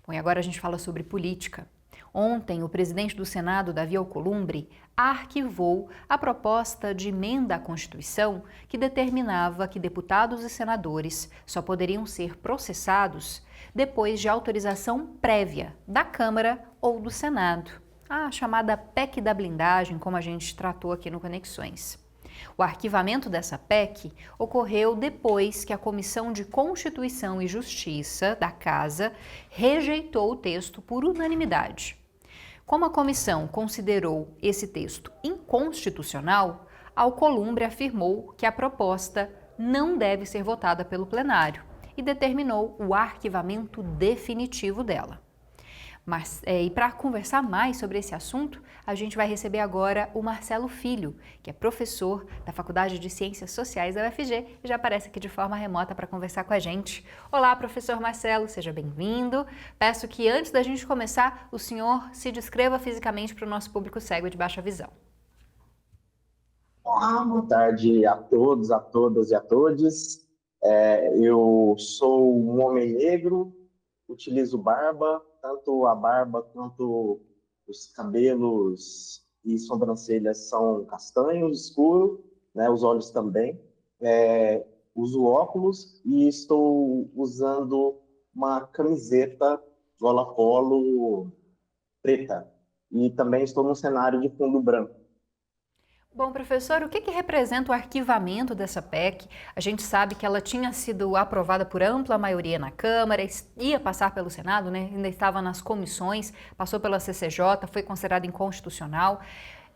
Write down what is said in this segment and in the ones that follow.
Bom, e agora a gente fala sobre política. Ontem, o presidente do Senado, Davi Alcolumbre, arquivou a proposta de emenda à Constituição que determinava que deputados e senadores só poderiam ser processados depois de autorização prévia da Câmara ou do Senado. A chamada PEC da blindagem, como a gente tratou aqui no Conexões. O arquivamento dessa PEC ocorreu depois que a Comissão de Constituição e Justiça da Casa rejeitou o texto por unanimidade. Como a comissão considerou esse texto inconstitucional, Alcolumbre afirmou que a proposta não deve ser votada pelo plenário e determinou o arquivamento definitivo dela. E para conversar mais sobre esse assunto, a gente vai receber agora o Marcelo Filho, que é professor da Faculdade de Ciências Sociais da UFG e já aparece aqui de forma remota para conversar com a gente. Olá, professor Marcelo, seja bem-vindo. Peço que antes da gente começar, o senhor se descreva fisicamente para o nosso público cego e de baixa visão. Olá, boa tarde a todos, a todas e a todos. Eu sou um homem negro, utilizo barba, tanto a barba quanto os cabelos e sobrancelhas são castanhos escuros, né, os olhos também. Uso óculos e estou usando uma camiseta gola polo preta. E também estou num cenário de fundo branco. Bom, professor, o que representa o arquivamento dessa PEC? A gente sabe que ela tinha sido aprovada por ampla maioria na Câmara, ia passar pelo Senado, né? Ainda estava nas comissões, passou pela CCJ, foi considerada inconstitucional.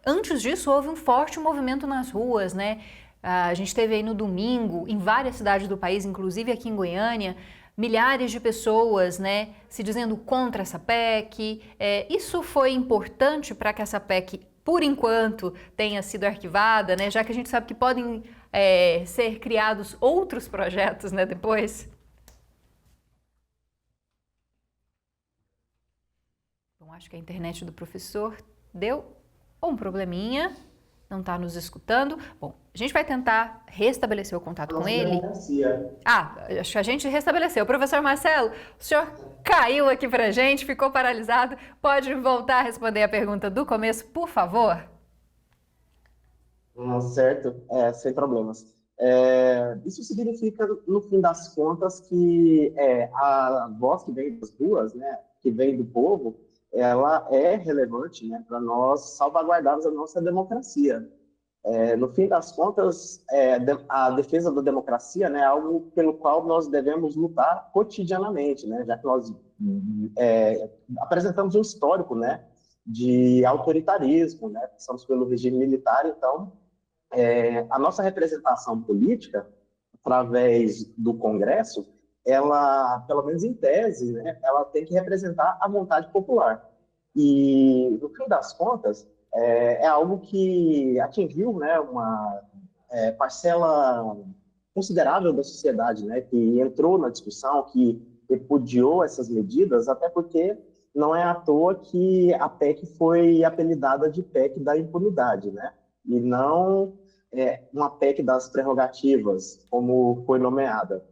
Antes disso, houve um forte movimento nas ruas, né? A gente teve aí no domingo, em várias cidades do país, inclusive aqui em Goiânia, milhares de pessoas, né, se dizendo contra essa PEC. Isso foi importante para que essa PEC, por enquanto, tenha sido arquivada, né, já que a gente sabe que podem ser criados outros projetos, né, depois? Bom, acho que a internet do professor deu um probleminha. Não está nos escutando. Bom, a gente vai tentar restabelecer o contato com ele. Acho que a gente restabeleceu. Professor Marcelo, o senhor caiu aqui para a gente, ficou paralisado. Pode voltar a responder a pergunta do começo, por favor? Certo, sem problemas. Isso significa, no fim das contas, que a voz que vem das ruas, né, que vem do povo, ela é relevante, né, para nós salvaguardarmos a nossa democracia. No fim das contas, a defesa da democracia, né, é algo pelo qual nós devemos lutar cotidianamente, né, já que nós apresentamos um histórico, né, de autoritarismo, né, passamos pelo regime militar, então a nossa representação política, através do Congresso, ela, pelo menos em tese, né, ela tem que representar a vontade popular. E, no fim das contas, é algo que atingiu, né, uma parcela considerável da sociedade, né, que entrou na discussão, que repudiou essas medidas, até porque não é à toa que a PEC foi apelidada de PEC da impunidade, né, e não uma PEC das prerrogativas, como foi nomeada.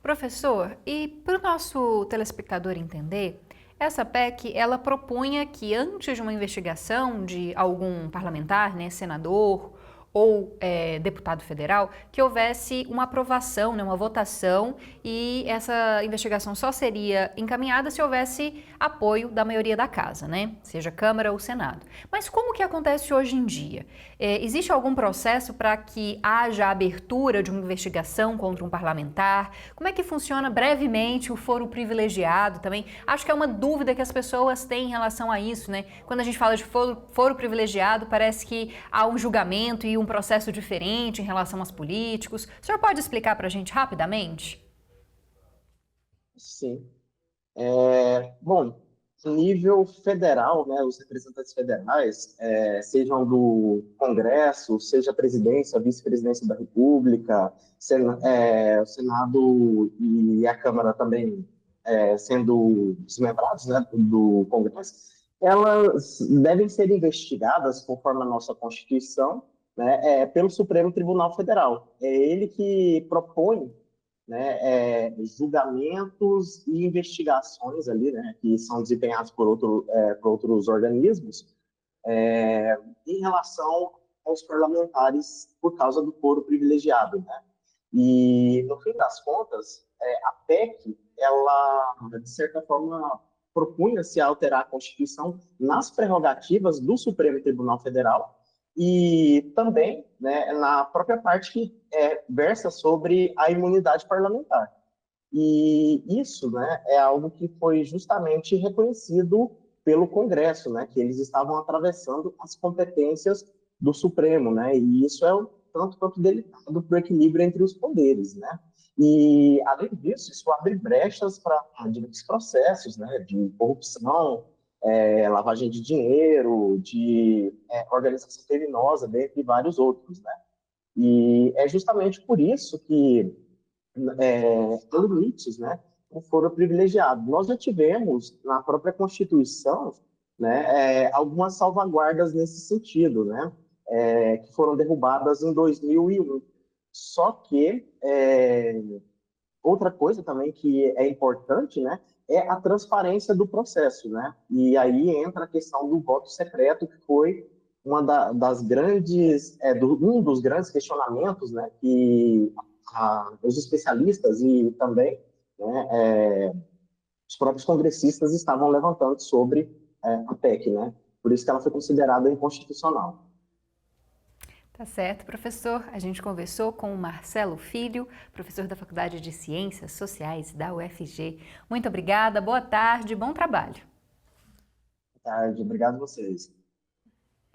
Professor, e para o nosso telespectador entender, essa PEC, ela propunha que antes de uma investigação de algum parlamentar, né, senador ou deputado federal, que houvesse uma aprovação, né, uma votação, e essa investigação só seria encaminhada se houvesse apoio da maioria da casa, né, seja Câmara ou Senado. Mas como que acontece hoje em dia? Existe algum processo para que haja abertura de uma investigação contra um parlamentar? Como é que funciona brevemente o foro privilegiado também? Acho que é uma dúvida que as pessoas têm em relação a isso, né? Quando a gente fala de foro privilegiado, parece que há um julgamento e um processo diferente em relação aos políticos. O senhor pode explicar para a gente rapidamente? Sim. Bom, nível federal, né, os representantes federais, sejam do Congresso, seja a presidência, a vice-presidência da República, o Senado e a Câmara também sendo desmembrados, né, do Congresso, elas devem ser investigadas, conforme a nossa Constituição, né, pelo Supremo Tribunal Federal. É ele que propõe julgamentos e investigações ali, né, que são desempenhados por outros organismos, em relação aos parlamentares por causa do foro privilegiado, né? E, no fim das contas, a PEC, ela, de certa forma, propunha-se alterar a Constituição nas prerrogativas do Supremo Tribunal Federal e também, né, na própria parte que versa sobre a imunidade parlamentar. E isso, né, é algo que foi justamente reconhecido pelo Congresso, né, que eles estavam atravessando as competências do Supremo, né, e isso é um tanto quanto delicado para o equilíbrio entre os poderes, né. E, além disso, isso abre brechas para diversos processos, né, de corrupção, lavagem de dinheiro, de organização criminosa, dentre vários outros, né. E é justamente por isso que limites, né, o foro privilegiado. Nós já tivemos na própria Constituição, né, algumas salvaguardas nesse sentido, né, que foram derrubadas em 2001. Só que outra coisa também que é importante, né, é a transparência do processo, né? E aí entra a questão do voto secreto, que foi das grandes, um dos grandes questionamentos, né, que os especialistas e também, né, os próprios congressistas estavam levantando sobre a PEC, né? Por isso que ela foi considerada inconstitucional. Tá certo, professor. A gente conversou com o Marcelo Filho, professor da Faculdade de Ciências Sociais da UFG. Muito obrigada, boa tarde, bom trabalho. Boa tarde, obrigado a vocês.